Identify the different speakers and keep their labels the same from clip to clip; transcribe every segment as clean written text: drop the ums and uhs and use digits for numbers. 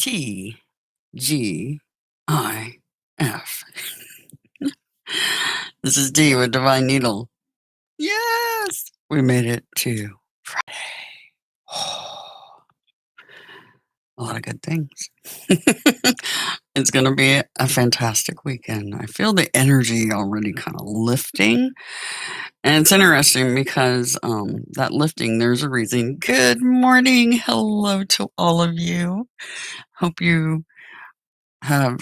Speaker 1: T G I F. This is D with Divine Needle. Yes! We made it to Friday. A lot of good things. It's going to be a fantastic weekend. I feel the energy already kind of lifting. And it's interesting because that lifting, there's a reason. Good morning. Hello to all of you. Hope you have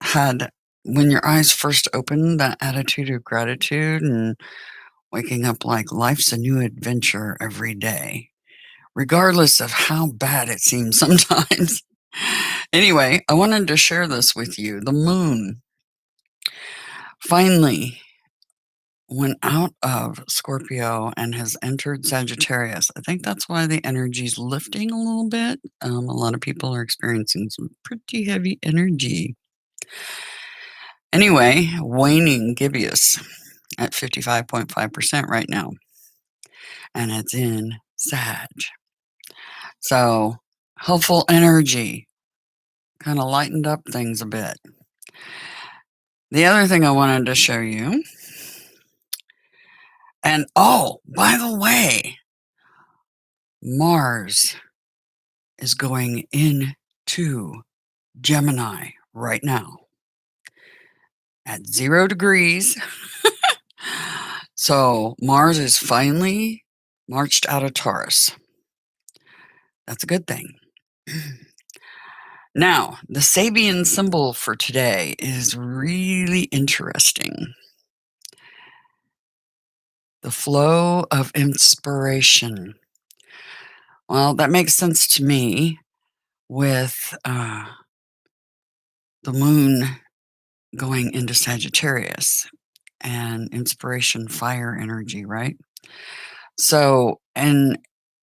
Speaker 1: had, when your eyes first opened, that attitude of gratitude and waking up like life's a new adventure every day, regardless of how bad it seems sometimes. Anyway, I wanted to share this with you. The moon finally went out of Scorpio and has entered Sagittarius. I think that's why the energy's lifting a little bit. A lot of people are experiencing some pretty heavy energy. Anyway, waning gibbous at 55.5% right now. And it's in Sag. So, helpful energy kind of lightened up things a bit. The other thing I wanted to show you, and oh, by the way, Mars is going into Gemini right now at 0 degrees. So Mars is finally marched out of Taurus. That's a good thing. Now, the Sabian symbol for today is really interesting. The flow of inspiration. Well, that makes sense to me with the moon going into Sagittarius and inspiration, fire energy, right? So, and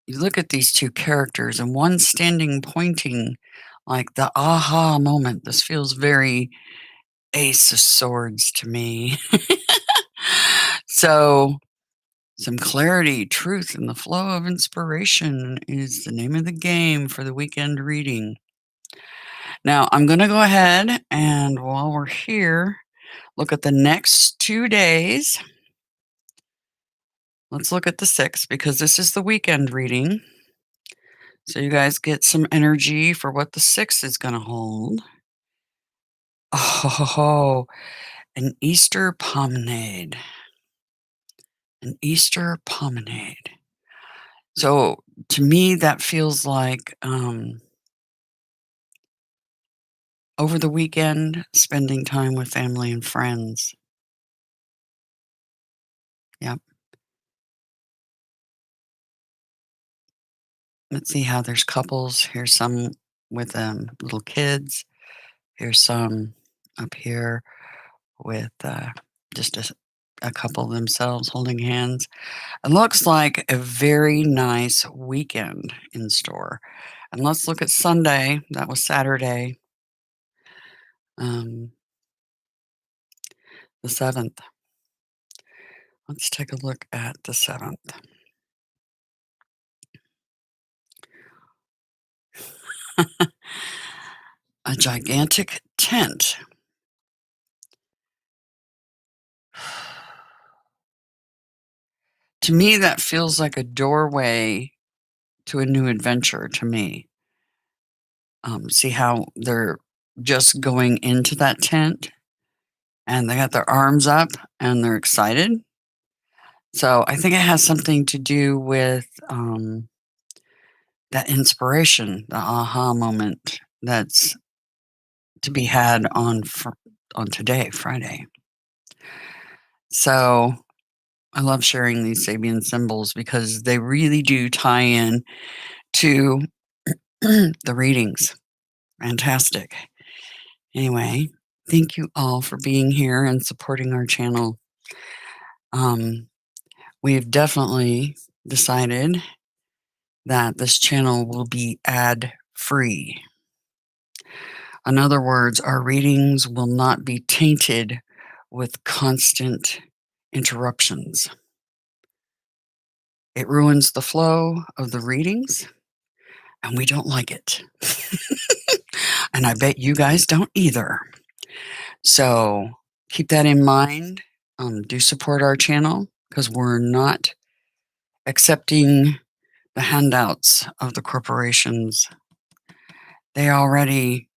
Speaker 1: you look at these two characters, and one standing pointing like the aha moment. This feels very Ace of Swords to me. So, some clarity, truth, and the flow of inspiration is the name of the game for the weekend reading. Now, I'm going to go ahead and while we're here, look at the next 2 days. Let's look at the 6th because this is the weekend reading. So you guys get some energy for what the 6th is going to hold. Oh, an Easter promenade. An Easter promenade. So to me, that feels like over the weekend, spending time with family and friends. Yep. Let's see how there's couples. Here's some with little kids. Here's some up here with just a couple themselves holding hands. It looks like a very nice weekend in store. And let's look at Sunday. That was Saturday, the 7th. Let's take a look at the 7th. A gigantic tent. To me, that feels like a doorway to a new adventure to me. See how they're just going into that tent and they got their arms up and they're excited. So I think it has something to do with that inspiration, the aha moment that's to be had on today, Friday. So I love sharing these Sabian symbols because they really do tie in to the readings. Fantastic. Anyway, thank you all for being here and supporting our channel. We've definitely decided that this channel will be ad-free. In other words, our readings will not be tainted with constant interruptions. It ruins the flow of the readings, and we don't like it. And I bet you guys don't either. So keep that in mind. Do support our channel because we're not accepting the handouts of the corporations. They already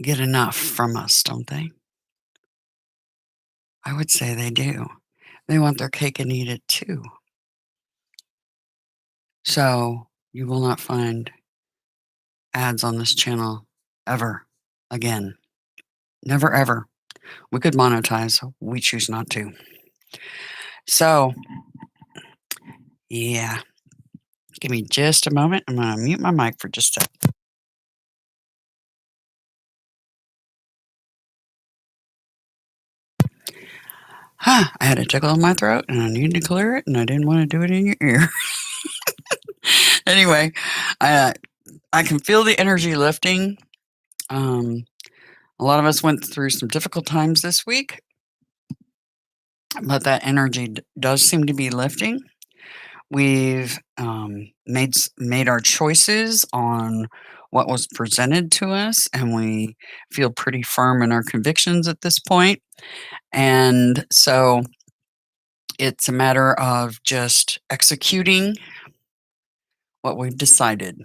Speaker 1: get enough from us, don't they? I would say they do. They want their cake and eat it too. So you will not find ads on this channel ever again. Never ever. We could monetize. We choose not to. So, yeah. Give me just a moment. I'm going to mute my mic for just a sec. I had a tickle in my throat and I needed to clear it and I didn't want to do it in your ear. Anyway, I can feel the energy lifting. A lot of us went through some difficult times this week, but that energy does seem to be lifting. We've made our choices on what was presented to us, and we feel pretty firm in our convictions at this point. And so it's a matter of just executing what we've decided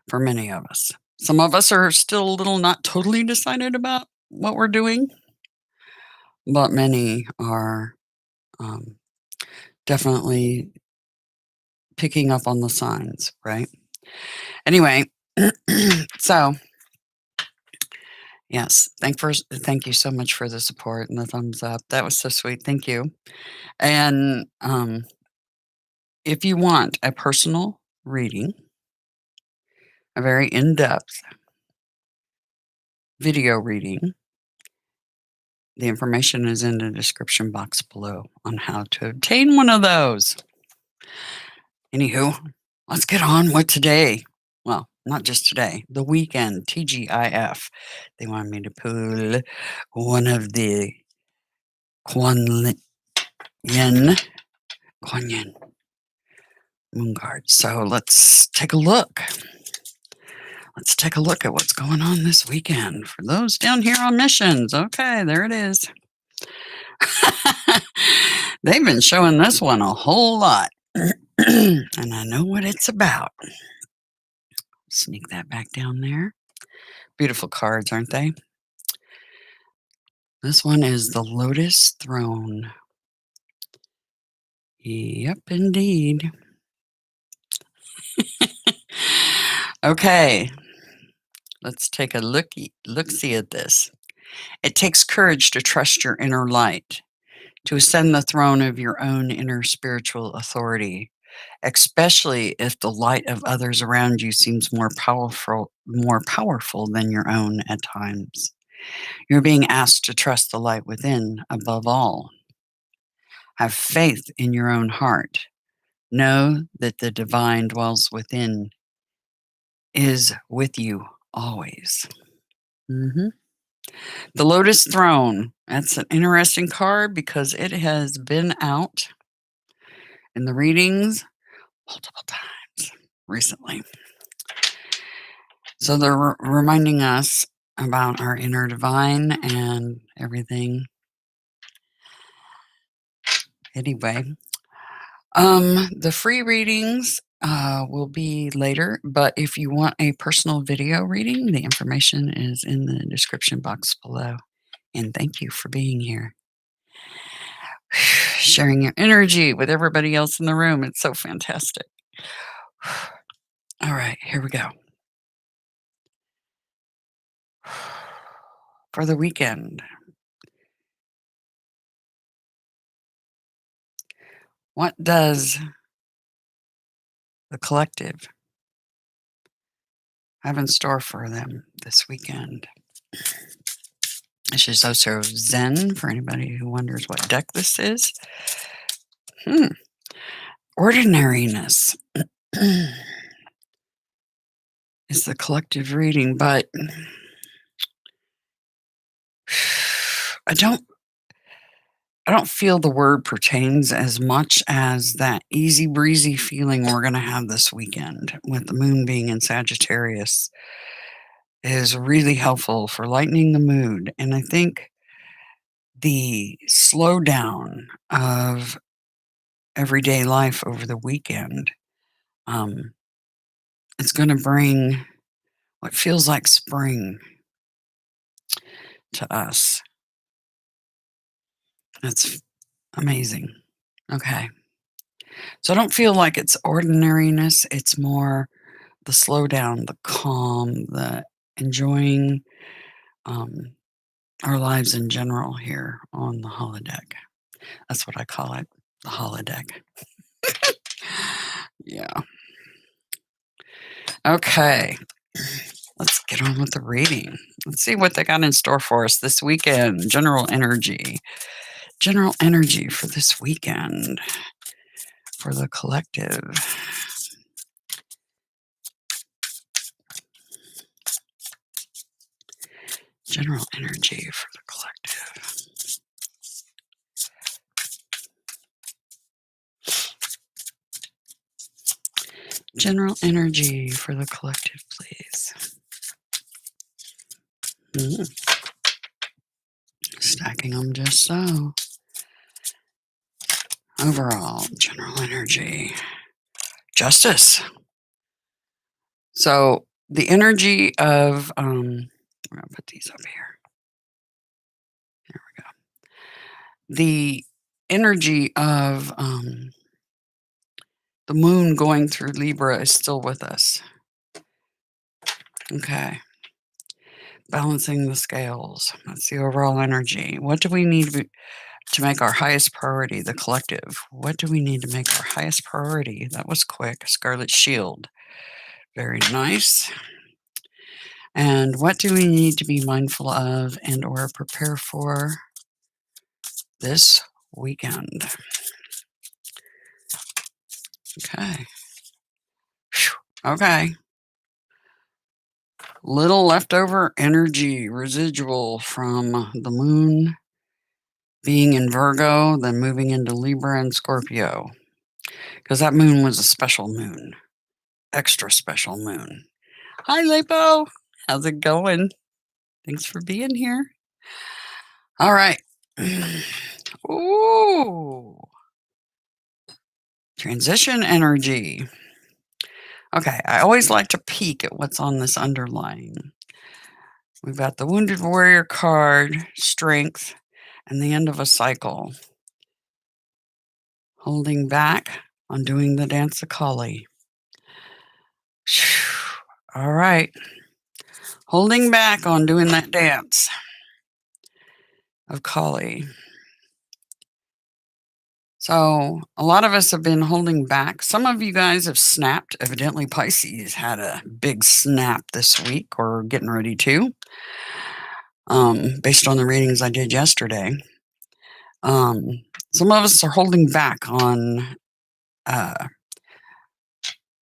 Speaker 1: for many of us. Some of us are still a little not totally decided about what we're doing, but many are definitely picking up on the signs, right? Anyway, so yes, thank you so much for the support and the thumbs up. That was so sweet. Thank you. And if you want a personal reading, a very in-depth video reading, the information is in the description box below on how to obtain one of those. Anywho, let's get on with today. Well, not just today, the weekend, TGIF. They wanted me to pull one of the Kuan Yin moon cards. So let's take a look. Let's take a look at what's going on this weekend for those down here on missions. Okay, there it is. They've been showing this one a whole lot. And I know what it's about. Sneak that back down there. Beautiful cards, aren't they? This one is the Lotus Throne. Yep, indeed. Okay, let's take a look-see at this. It takes courage to trust your inner light, to ascend the throne of your own inner spiritual authority, especially if the light of others around you seems more powerful than your own at times. You're being asked to trust the light within above all. Have faith in your own heart. Know that the divine dwells within, is with you always. The Lotus Throne. That's an interesting card because it has been out in the readings multiple times recently. So they're reminding us about our inner divine and everything. Anyway, the free readings will be later, but if you want a personal video reading, the information is in the description box below. And thank you for being here. Sharing your energy with everybody else in the room. It's so fantastic. All right, here we go. For the weekend. What does the collective have in store for them this weekend? This is also Zen for anybody who wonders what deck this is. Ordinariness is the collective reading, but I don't feel the word pertains as much as that easy breezy feeling we're going to have this weekend with the moon being in Sagittarius. is really helpful for lightening the mood. And I think the slowdown of everyday life over the weekend, um, it's going to bring what feels like spring to us. That's amazing. Okay. So I don't feel like it's ordinariness. It's more the slowdown, the calm, the enjoying um, our lives in general here on the holodeck. That's what I call it, the holodeck. Yeah. Okay. Let's get on with the reading. Let's see what they got in store for us this weekend. General energy. General energy for this weekend for the collective. General energy for the collective. General energy for the collective, please. Stacking them just so. Overall, general energy. Justice. So the energy of, I'm going to put these up here. There we go. The energy of the moon going through Libra is still with us. Okay. Balancing the scales. That's the overall energy. What do we need to make our highest priority, the collective? What do we need to make our highest priority? That was quick. Scarlet Shield. Very nice. And what do we need to be mindful of and or prepare for this weekend? Okay. Whew. Okay. Little leftover energy residual from the moon being in Virgo, then moving into Libra and Scorpio. Because that moon was a special moon. Extra special moon. Hi, Lipo. How's it going? Thanks for being here. All right. Ooh. Transition energy. Okay, I always like to peek at what's on this underlying. We've got the Wounded Warrior card, Strength, and the end of a cycle. Holding back on doing the dance of Kali. All right. Holding back on doing that dance of Kali. So a lot of us have been holding back. Some of you guys have snapped. Evidently, Pisces had a big snap this week or getting ready to, based on the readings I did yesterday. Some of us are holding back on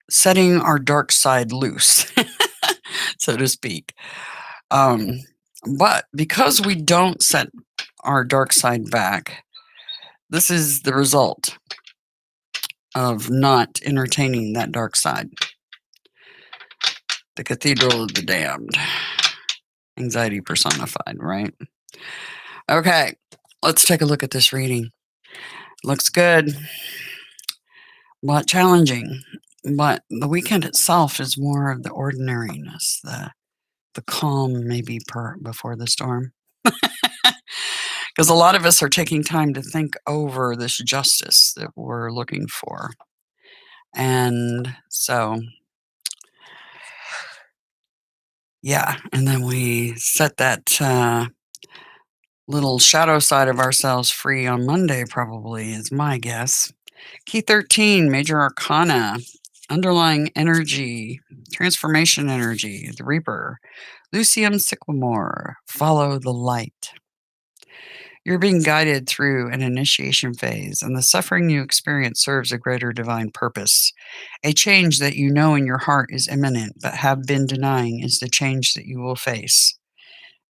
Speaker 1: setting our dark side loose, so to speak. But because we don't set our dark side back, this is the result of not entertaining that dark side. The Cathedral of the Damned. Anxiety personified, right? Okay, let's take a look at this reading. Looks good, but challenging. But the weekend itself is more of the ordinariness, the calm maybe before the storm. Because a lot of us are taking time to think over this justice that we're looking for. And so, yeah, and then we set that little shadow side of ourselves free on Monday, probably, is my guess. Key 13, Major Arcana, underlying energy, transformation energy, the Reaper, Lucium Sycamore, follow the light. You're being guided through an initiation phase, and the suffering you experience serves a greater divine purpose. A change that you know in your heart is imminent, but have been denying is the change that you will face.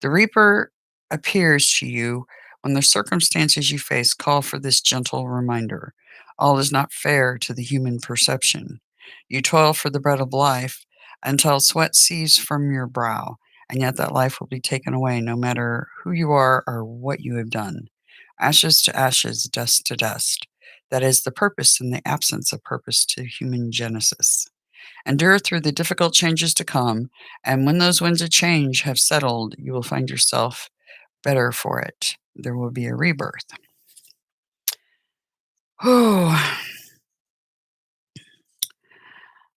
Speaker 1: The Reaper appears to you when the circumstances you face call for this gentle reminder. All is not fair to the human perception. You toil for the bread of life until sweat seethes from your brow, and yet that life will be taken away no matter who you are or what you have done. Ashes to ashes, dust to dust. That is the purpose in the absence of purpose to human genesis. Endure through the difficult changes to come, and when those winds of change have settled, you will find yourself better for it. There will be a rebirth.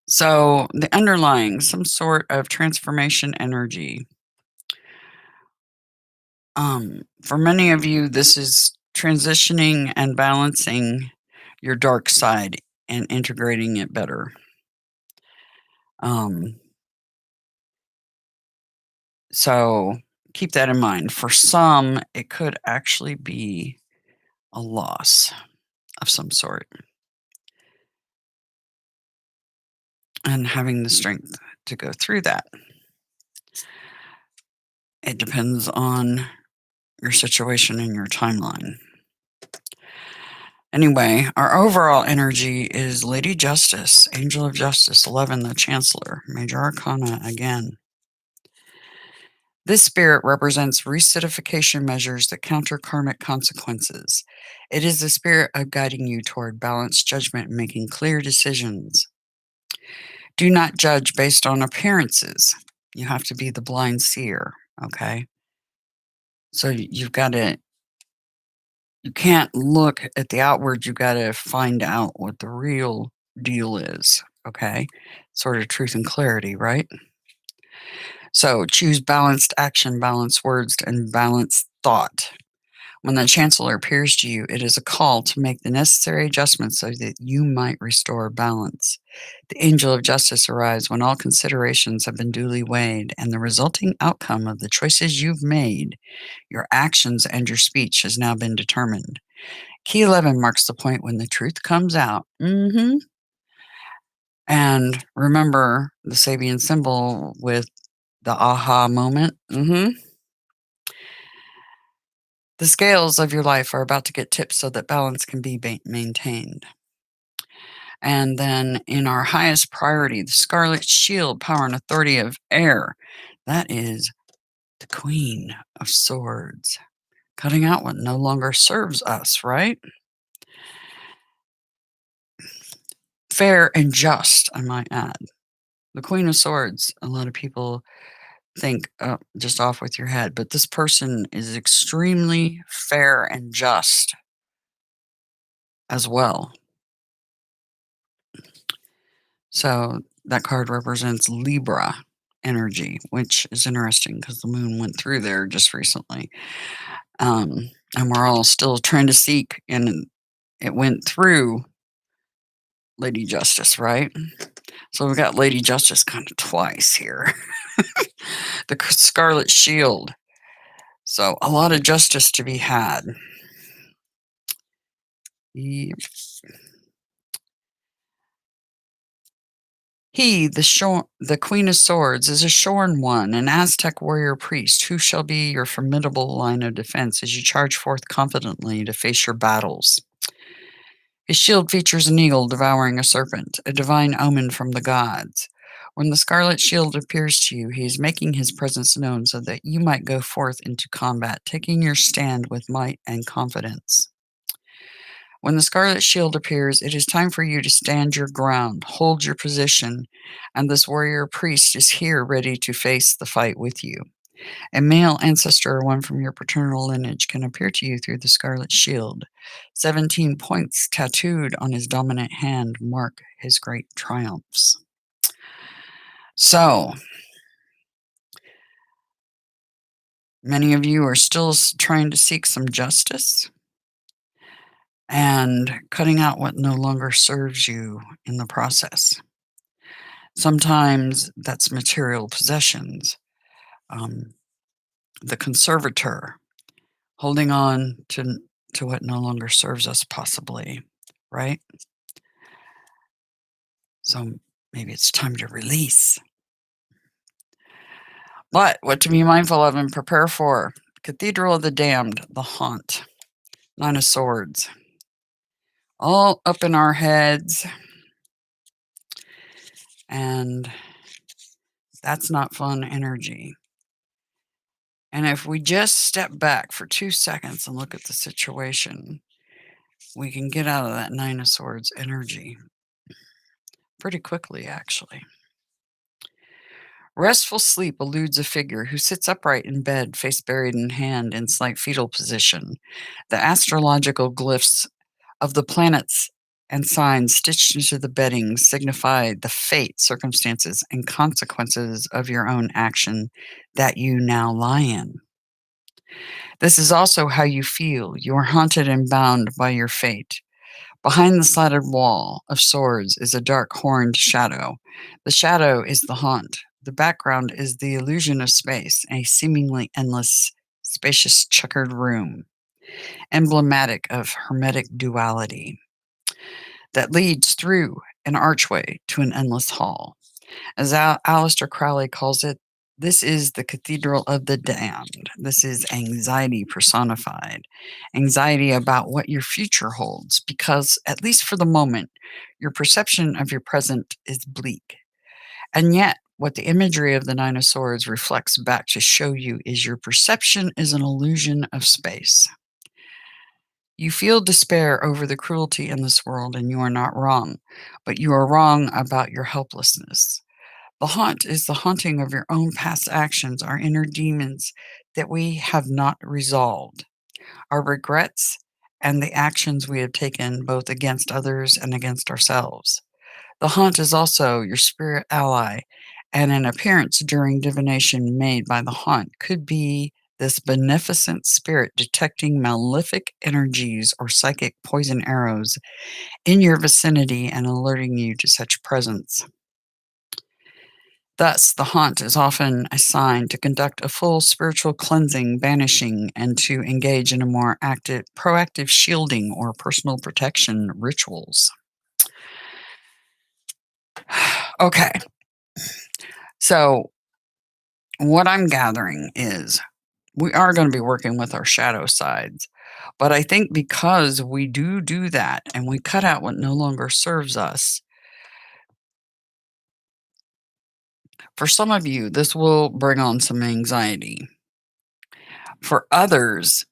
Speaker 1: So, the underlying, some sort of transformation energy. For many of you, this is transitioning and balancing your dark side and integrating it better. So keep that in mind. For some, it could actually be a loss of some sort, and having the strength to go through that. It depends on your situation and your timeline. Anyway, our overall energy is Lady Justice, Angel of Justice, 11, the Chancellor, Major Arcana again. This spirit represents recertification measures that counter karmic consequences. It is the spirit of guiding you toward balanced judgment and making clear decisions. Do not judge based on appearances. You have to be the blind seer, okay? So you've got to, you can't look at the outward, you've got to find out what the real deal is, okay? Sort of truth and clarity, right? So choose balanced action, balanced words, and balanced thought. When the Chancellor appears to you, it is a call to make the necessary adjustments so that you might restore balance. The Angel of Justice arrives when all considerations have been duly weighed and the resulting outcome of the choices you've made, your actions, and your speech has now been determined. Key 11 marks the point when the truth comes out. And remember the Sabian symbol with the aha moment. The scales of your life are about to get tipped so that balance can be maintained. And then in our highest priority, the Scarlet Shield, power and authority of air. That is the Queen of Swords. Cutting out what no longer serves us, right? Fair and just, I might add. The Queen of Swords, a lot of people think, oh, just off with your head, but this person is extremely fair and just as well. So that card represents Libra energy, which is interesting because the moon went through there just recently. And we're all still trying to seek, and it went through Lady Justice, right? So we've got Lady Justice kind of twice here. The Scarlet Shield. So a lot of justice to be had. He, the Queen of Swords, is a shorn one, an Aztec warrior priest who shall be your formidable line of defense as you charge forth confidently to face your battles. His shield features an eagle devouring a serpent, a divine omen from the gods. When the Scarlet Shield appears to you, he is making his presence known so that you might go forth into combat, taking your stand with might and confidence. When the Scarlet Shield appears, it is time for you to stand your ground, hold your position, and this warrior priest is here ready to face the fight with you. A male ancestor or one from your paternal lineage can appear to you through the Scarlet Shield. 17 points tattooed on his dominant hand mark his great triumphs. So, many of you are still trying to seek some justice and cutting out what no longer serves you in the process. Sometimes that's material possessions. The conservator, holding on to what no longer serves us, possibly, right? So maybe it's time to release. But what to be mindful of and prepare for: Cathedral of the Damned, the Haunt, 9 of Swords. All up in our heads. And that's not fun energy. And if we just step back for 2 seconds and look at the situation, we can get out of that Nine of Swords energy pretty quickly, actually. Restful sleep eludes a figure who sits upright in bed, face buried in hand in slight fetal position. The astrological glyphs of the planets and signs stitched into the bedding signify the fate, circumstances, and consequences of your own action that you now lie in. This is also how you feel. You are haunted and bound by your fate. Behind the slatted wall of swords is a dark horned shadow. The shadow is the haunt. The background is the illusion of space, a seemingly endless, spacious, checkered room, emblematic of hermetic duality that leads through an archway to an endless hall. As Aleister Crowley calls it, this is the cathedral of the damned. This is anxiety personified. Anxiety about what your future holds, because, at least for the moment, your perception of your present is bleak. And yet, what the imagery of the Nine of Swords reflects back to show you is your perception is an illusion of space. You feel despair over the cruelty in this world, and you are not wrong, but you are wrong about your helplessness. The haunt is the haunting of your own past actions, our inner demons that we have not resolved, our regrets, and the actions we have taken both against others and against ourselves. The haunt is also your spirit ally, and an appearance during divination made by the haunt could be this beneficent spirit detecting malefic energies or psychic poison arrows in your vicinity and alerting you to such presence. Thus, the haunt is often assigned to conduct a full spiritual cleansing, banishing, and to engage in a more proactive shielding or personal protection rituals. Okay, so what I'm gathering is we are going to be working with our shadow sides, but I think because we do that and we cut out what no longer serves us, for some of you, this will bring on some anxiety. For others,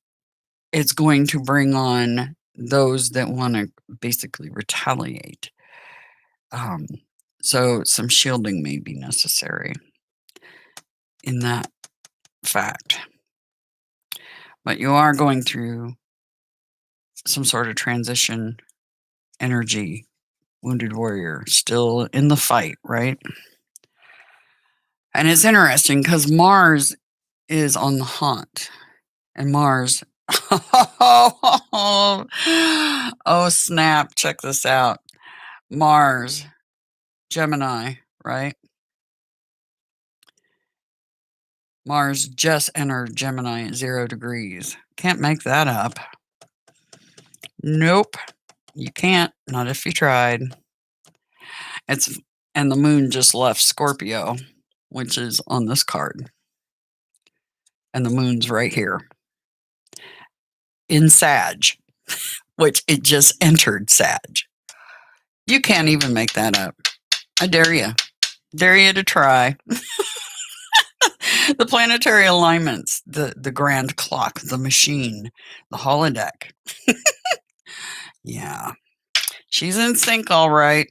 Speaker 1: it's going to bring on those that want to basically retaliate. Um, so some shielding may be necessary in that fact. But you are going through some sort of transition energy, wounded warrior, still in the fight, right? And it's interesting because Mars is on the haunt. And Mars, oh snap, check this out. Mars, Gemini, right? Mars just entered Gemini at 0 degrees. Can't make that up. Nope, you can't. Not if you tried. And the moon just left Scorpio, which is on this card. And the moon's right here in Sag, which it just entered Sag. You can't even make that up. I dare you. Dare you to try. The planetary alignments, the grand clock, the machine, the holodeck. Yeah. She's in sync, all right.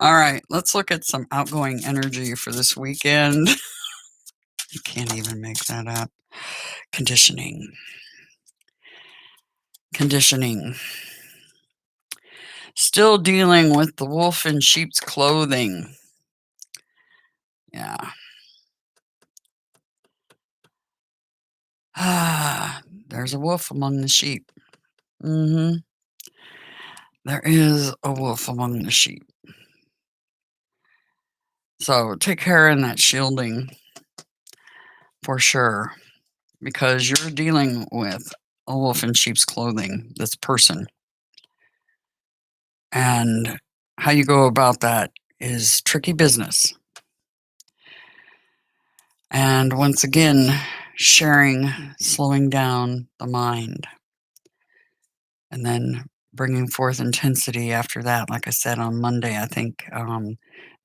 Speaker 1: All right, let's look at some outgoing energy for this weekend. You can't even make that up. Conditioning. Still dealing with the wolf in sheep's clothing. Yeah. There's a wolf among the sheep. There is a wolf among the sheep. So take care in that shielding for sure, because you're dealing with a wolf in sheep's clothing, this person. And how you go about that is tricky business. And once again, sharing, slowing down the mind, and then bringing forth intensity after that. Like I said on Monday, I think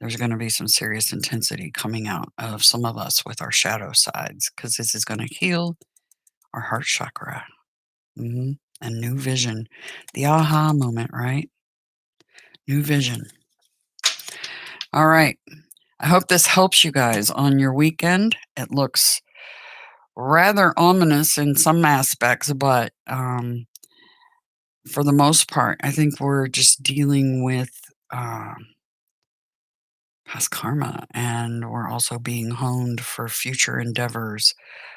Speaker 1: there's going to be some serious intensity coming out of some of us with our shadow sides because this is going to heal our heart chakra. And new vision. The aha moment, right? New vision. All right. I hope this helps you guys on your weekend. It looks rather ominous in some aspects, but for the most part, I think we're just dealing with past karma, and we're also being honed for future endeavors.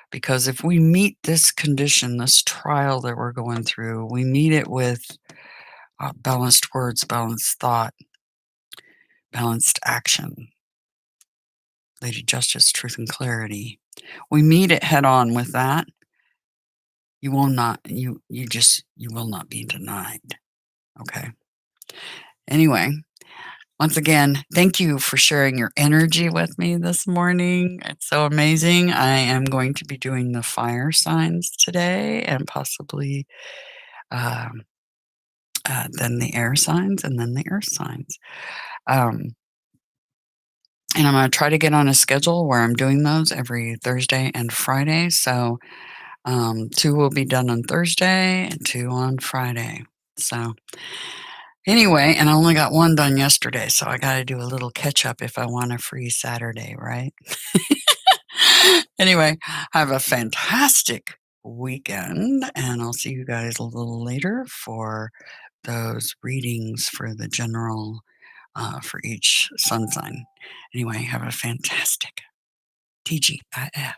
Speaker 1: Because if we meet this condition, this trial that we're going through, we meet it with balanced words, balanced thought, balanced action, Lady Justice, truth and clarity. We meet it head on with that. You will not, you will not be denied. Okay. Anyway, once again, thank you for sharing your energy with me this morning. It's so amazing. I am going to be doing the fire signs today and possibly then the air signs and then the earth signs. And I'm going to try to get on a schedule where I'm doing those every Thursday and Friday. So 2 will be done on Thursday and 2 on Friday. So anyway, and I only got 1 done yesterday, so I got to do a little catch up if I want a free Saturday, right? Anyway, have a fantastic weekend, and I'll see you guys a little later for those readings for the general for each sun sign. Anyway, have a fantastic TGIF.